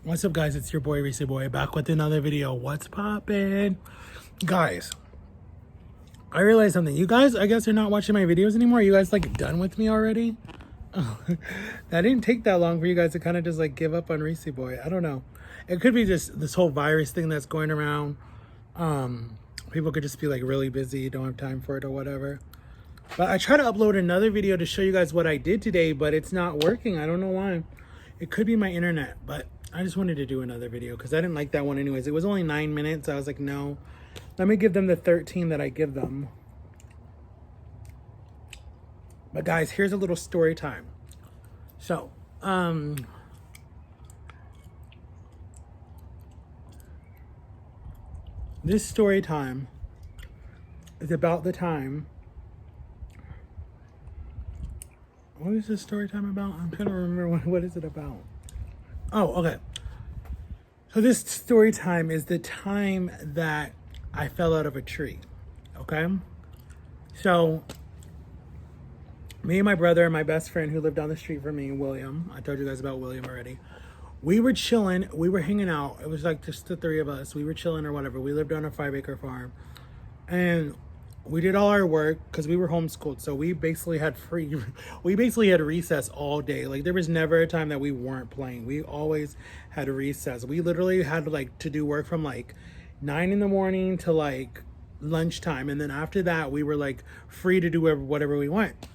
What's up, guys? It's your boy Reese Boy back with another video. What's poppin', guys? I realized something. You guys, I guess, are not watching my videos anymore. Are you guys like done with me already? That didn't take that long for you guys to kind of just like give up on Reese Boy. I don't know. It could be just this whole virus thing that's going around. People could just be like really busy, don't have time for it or whatever. But I try to upload another video to show you guys what I did today, but it's not working. I don't know why. It could be my internet, but I just wanted to do another video because I didn't like that one anyways. It was only 9 minutes. I was like, no, let me give them the 13 that I give them. But guys, here's a little story time. So, this story time is about the time. What is this story time about? I'm trying to remember what is it about. Oh, okay. So this story time is the time that I fell out of a tree. Okay? So me and my brother and my best friend who lived down the street from me, William. I told you guys about William already. We were chilling. We were hanging out. It was like just the three of us. We were chilling or whatever. We lived on a 5-acre farm. And we did all our work because we were homeschooled. So we basically had recess all day. Like there was never a time that we weren't playing. We always had recess. We literally had like to do work from like 9 in the morning to like lunchtime. And then after that, we were like free to do whatever we want.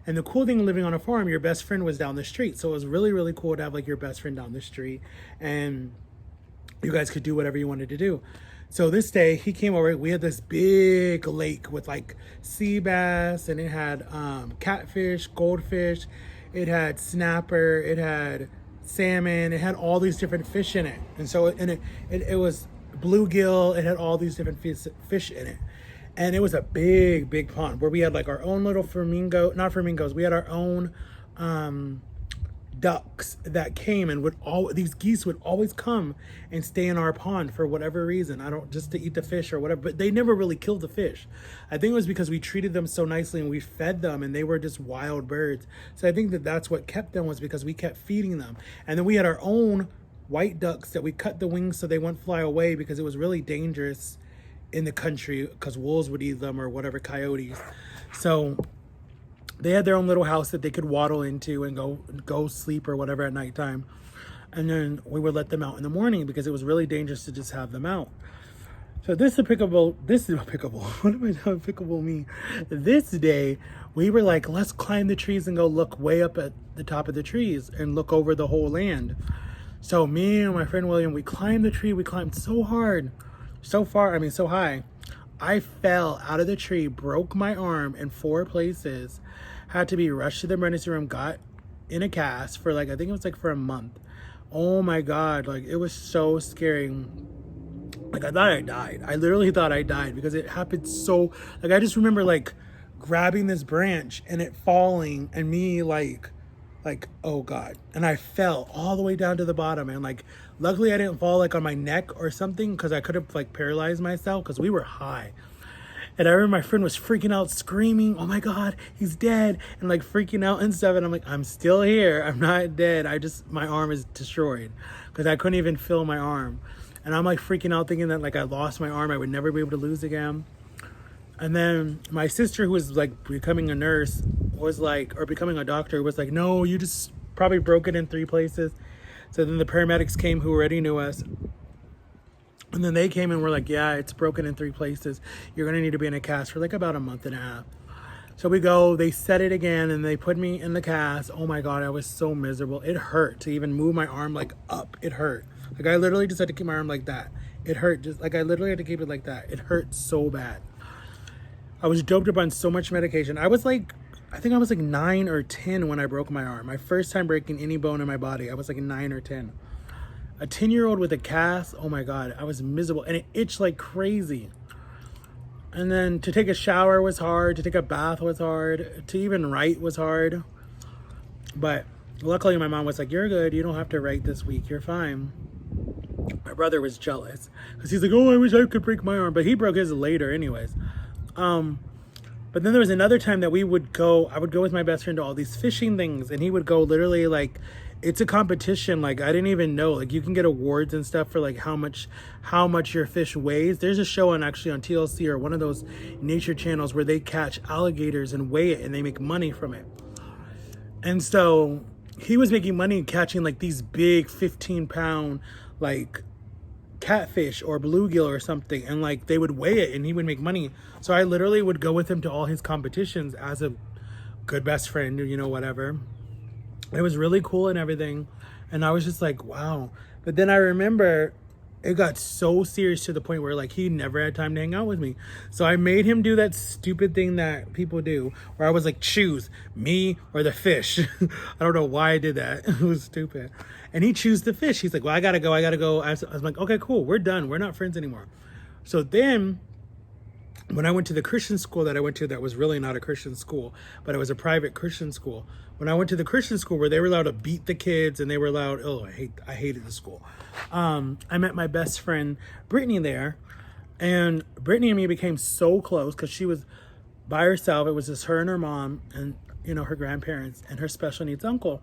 And the cool thing living on a farm, your best friend was down the street. So it was really, really cool to have like your best friend down the street and you guys could do whatever you wanted to do. So this day he came over. We had this big lake with like sea bass, and it had catfish, goldfish, it had snapper, it had salmon, it had all these different fish in it. And so it was bluegill. It had all these different fish in it. And it was a big pond where we had like our own little not flamingos. We had our own ducks that came and these geese would always come and stay in our pond for whatever reason. Just to eat the fish or whatever, but they never really killed the fish. I think it was because we treated them so nicely and we fed them, and they were just wild birds. So I think that's what kept them, was because we kept feeding them. And then we had our own white ducks that we cut the wings so they wouldn't fly away, because it was really dangerous in the country because wolves would eat them or whatever, coyotes. So they had their own little house that they could waddle into and go sleep or whatever at nighttime. And then we would let them out in the morning because it was really dangerous to just have them out. So this is pickable. What am I doing? Pickable me. This day, we were like, let's climb the trees and go look way up at the top of the trees and look over the whole land. So me and my friend William, we climbed the tree. We climbed so hard, so high. I fell out of the tree, broke my arm in 4 places, had to be rushed to the emergency room, got in a cast for like, I think it was like for a month. Oh my God, like it was so scary. Like I thought I died. I literally thought I died because it happened so, like I just remember like grabbing this branch and it falling and me like, oh God. And I fell all the way down to the bottom, and like luckily I didn't fall like on my neck or something, because I could have like paralyzed myself because we were high. And I remember my friend was freaking out, screaming, oh my God, he's dead, and like freaking out and stuff. And I'm like, I'm still here, I'm not dead, my arm is destroyed, because I couldn't even feel my arm. And I'm like freaking out thinking that like I lost my arm, I would never be able to lose again. And then my sister, who was like becoming a nurse, was like, or becoming a doctor, was like, no, you just probably broke it in 3 places. So then the paramedics came, who already knew us. And then they came and were like, yeah, it's broken in 3 places. You're going to need to be in a cast for like about a month and a half. So we go, they set it again, and they put me in the cast. Oh my God, I was so miserable. It hurt to even move my arm like up. It hurt. Like I literally just had to keep my arm like that. It hurt. Just like I literally had to keep it like that. It hurt so bad. I was doped up on so much medication. I think I was like 9 or 10 when I broke my arm. My first time breaking any bone in my body. I was like 9 or 10. A 10-year-old with a cast. Oh my God, I was miserable, and it itched like crazy. And then to take a shower was hard. To take a bath was hard. To even write was hard. But luckily my mom was like, you're good. You don't have to write this week. You're fine. My brother was jealous because he's like, oh, I wish I could break my arm. But he broke his later anyways. But then there was another time that I would go with my best friend to all these fishing things, and he would go literally like it's a competition. Like, I didn't even know, like, you can get awards and stuff for like how much your fish weighs. There's a show on actually on TLC or one of those nature channels where they catch alligators and weigh it and they make money from it. And so he was making money catching like these big 15-pound like catfish or bluegill or something, and like they would weigh it and he would make money. So I literally would go with him to all his competitions as a good best friend, you know, whatever. It was really cool and everything, and I was just like, wow. But then I remember it got so serious to the point where like he never had time to hang out with me. So I made him do that stupid thing that people do where I was like, choose me or the fish. I don't know why I did that. It was stupid. And he chose the fish. He's like, well, I gotta go. I was like, okay, cool, we're done, we're not friends anymore. So then when I went to the Christian school that I went to, that was really not a Christian school, but it was a private Christian school. When I went to the Christian school where they were allowed to beat the kids and they were allowed, I hated the school. I met my best friend Brittany there, and Brittany and me became so close because she was by herself. It was just her and her mom and, you know, her grandparents and her special needs uncle.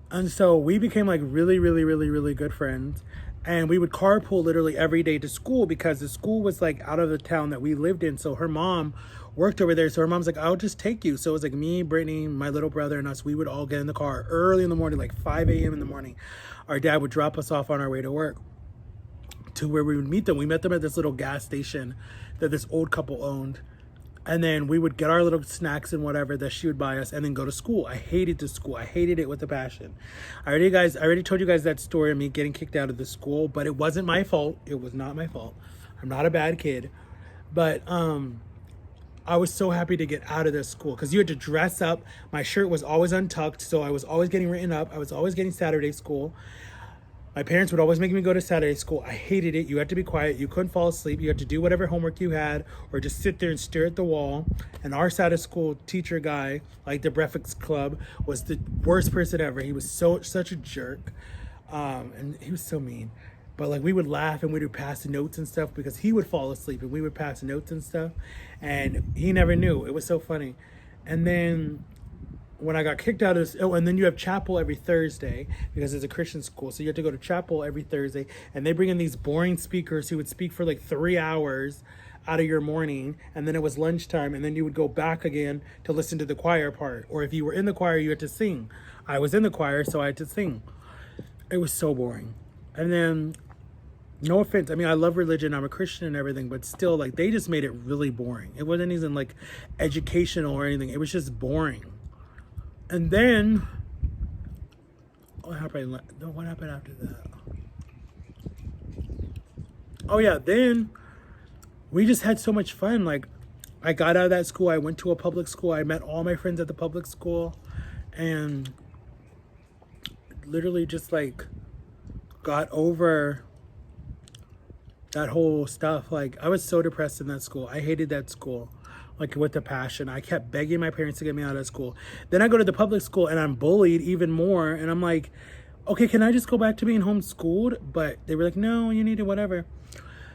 And so we became like really, really, really, really good friends. And we would carpool literally every day to school because the school was like out of the town that we lived in. So her mom worked over there. So her mom's like, I'll just take you. So it was like me, Brittany, my little brother, and us. We would all get in the car early in the morning, like 5 a.m. in the morning. Our dad would drop us off on our way to work to where we would meet them. We met them at this little gas station that this old couple owned. And then we would get our little snacks and whatever that she would buy us and then go to school. I hated the school. I hated it with a passion. I already told you guys that story of me getting kicked out of the school, but it wasn't my fault. It was not my fault. I'm not a bad kid. But I was so happy to get out of this school because you had to dress up. My shirt was always untucked, so I was always getting written up. I was always getting Saturday school. My parents would always make me go to Saturday school. I hated it. You had to be quiet. You couldn't fall asleep. You had to do whatever homework you had or just sit there and stare at the wall. And our Saturday school teacher guy, like the Breakfast Club, was the worst person ever. He was such a jerk. And he was so mean. But like we would laugh and we would pass notes and stuff because he would fall asleep and we would pass notes and stuff. And he never knew. It was so funny. And then when I got kicked out of this, and then you have chapel every Thursday because it's a Christian school. So you have to go to chapel every Thursday, and they bring in these boring speakers who would speak for like 3 hours out of your morning, and then it was lunchtime, and then you would go back again to listen to the choir part. Or if you were in the choir, you had to sing. I was in the choir, so I had to sing. It was so boring. And then, no offense, I mean, I love religion, I'm a Christian and everything, but still, like, they just made it really boring. It wasn't even like educational or anything. It was just boring. And then, what happened after that? Oh yeah, then we just had so much fun. Like, I got out of that school, I went to a public school, I met all my friends at the public school, and literally just like got over that whole stuff. Like, I was so depressed in that school. I hated that school. Like, with a passion. I kept begging my parents to get me out of school. Then I go to the public school and I'm bullied even more. And I'm like, okay, can I just go back to being homeschooled? But they were like, no, you need to whatever.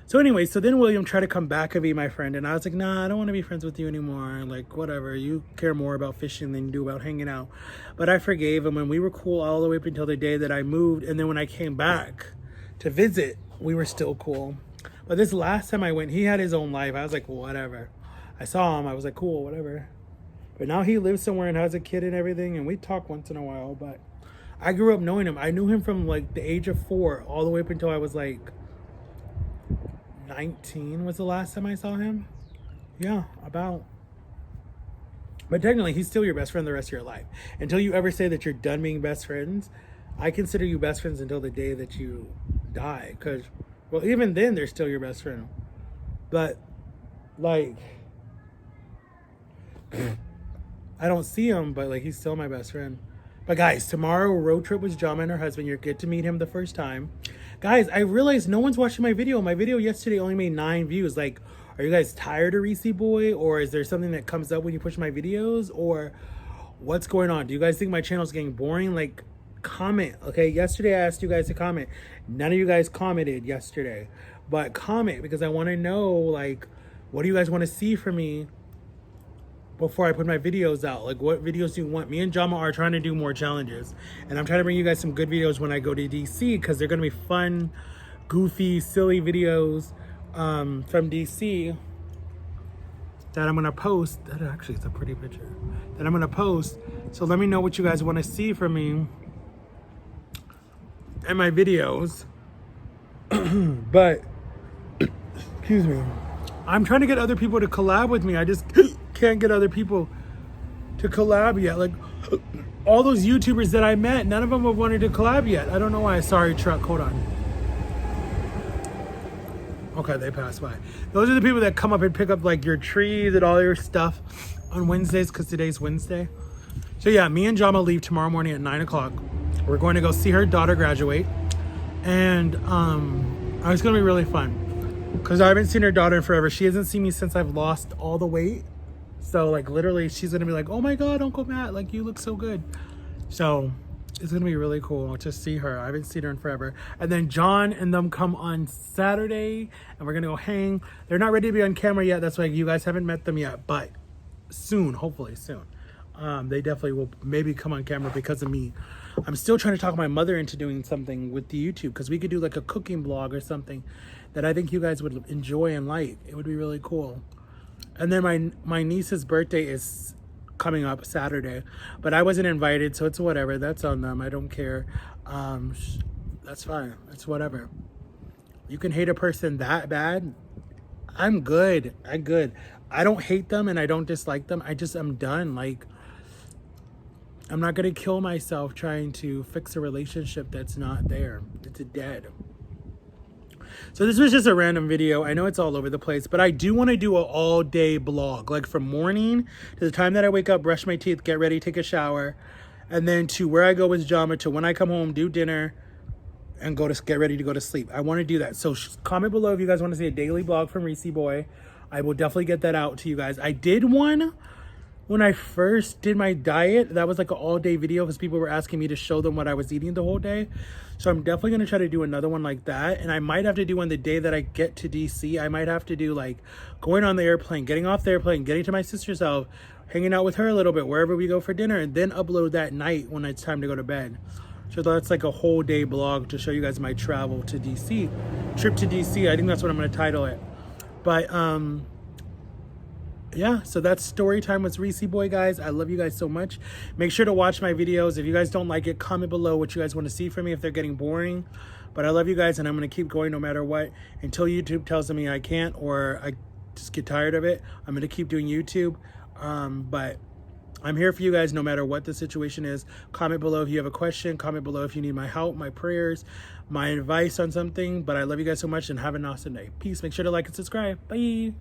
So anyway, so then William tried to come back and be my friend. And I was like, nah, I don't want to be friends with you anymore. Like, whatever. You care more about fishing than you do about hanging out. But I forgave him and we were cool all the way up until the day that I moved. And then when I came back to visit, we were still cool. But this last time I went, he had his own life. I was like, well, whatever. I saw him, I was like, cool, whatever. But now he lives somewhere and has a kid and everything, and we talk once in a while. But I grew up knowing him. I knew him from like the age of 4 all the way up until I was like 19 was the last time I saw him. Yeah, about. But technically, he's still your best friend the rest of your life. Until you ever say that you're done being best friends, I consider you best friends until the day that you die. Because, well, even then, they're still your best friend. But, like, I don't see him, but like he's still my best friend. But guys, tomorrow road trip with Jama and her husband. You're good to meet him the first time. Guys, I realized no one's watching my video. My video yesterday only made 9 views. Like, are you guys tired of Reese Boy? Or is there something that comes up when you push my videos? Or what's going on? Do you guys think my channel's getting boring? Like, comment, okay? Yesterday I asked you guys to comment. None of you guys commented yesterday. But comment, because I want to know, like, what do you guys want to see from me before I put my videos out. Like, what videos do you want? Me and Jama are trying to do more challenges, and I'm trying to bring you guys some good videos when I go to DC, because they're gonna be fun, goofy, silly videos from DC that I'm gonna post. That actually is a pretty picture that I'm gonna post. So let me know what you guys want to see from me and my videos. But excuse me, I'm trying to get other people to collab with me. I just can't get other people to collab yet. Like, all those YouTubers that I met, none of them have wanted to collab yet. I don't know why. Sorry, truck, hold on. Okay, they passed by. Those are the people that come up and pick up like your trees and all your stuff on Wednesdays, because today's Wednesday. So yeah, me and Jama leave tomorrow morning at 9 o'clock. We're going to go see her daughter graduate. And it's gonna be really fun, because I haven't seen her daughter in forever. She hasn't seen me since I've lost all the weight. So like literally she's gonna be like, oh my God, Uncle Matt, like you look so good. So it's gonna be really cool to see her. I haven't seen her in forever. And then John and them come on Saturday, and we're gonna go hang. They're not ready to be on camera yet. That's why you guys haven't met them yet, but soon, hopefully soon. They definitely will maybe come on camera because of me. I'm still trying to talk my mother into doing something with the YouTube, because we could do like a cooking blog or something that I think you guys would enjoy and like. It would be really cool. And then my niece's birthday is coming up Saturday, but I wasn't invited, so it's whatever. That's on them. I don't care. That's fine. It's whatever. You can hate a person that bad. I'm good. I don't hate them and I don't dislike them. I'm done. Like, I'm not gonna kill myself trying to fix a relationship that's not there. It's dead. So this was just a random video. I know it's all over the place, but I do want to do an all-day blog, like from morning to the time that I wake up, brush my teeth, get ready, take a shower, and then to where I go with Jama, to when I come home, do dinner, and get ready to go to sleep. I want to do that. So comment below if you guys want to see a daily blog from Reese Boy. I will definitely get that out to you guys. I did one when I first did my diet. That was like an all-day video, because people were asking me to show them what I was eating the whole day. So I'm definitely going to try to do another one like that. And I might have to do one the day that I get to DC. I might have to do like going on the airplane, getting off the airplane, getting to my sister's house, hanging out with her a little bit, wherever we go for dinner, and then upload that night when it's time to go to bed. So that's like a whole day blog to show you guys my travel to DC. Trip to DC. I think that's what I'm going to title it. But, yeah, so that's story time with Reese Boy, guys. I love you guys so much. Make sure to watch my videos. If you guys don't like it, comment below what you guys want to see from me if they're getting boring. But I love you guys, and I'm going to keep going no matter what until YouTube tells me I can't, or I just get tired of it. I'm going to keep doing YouTube. But I'm here for you guys no matter what the situation is. Comment below if you have a question. Comment below if you need my help, my prayers, my advice on something. But I love you guys so much, and have an awesome day. Peace. Make sure to like and subscribe. Bye.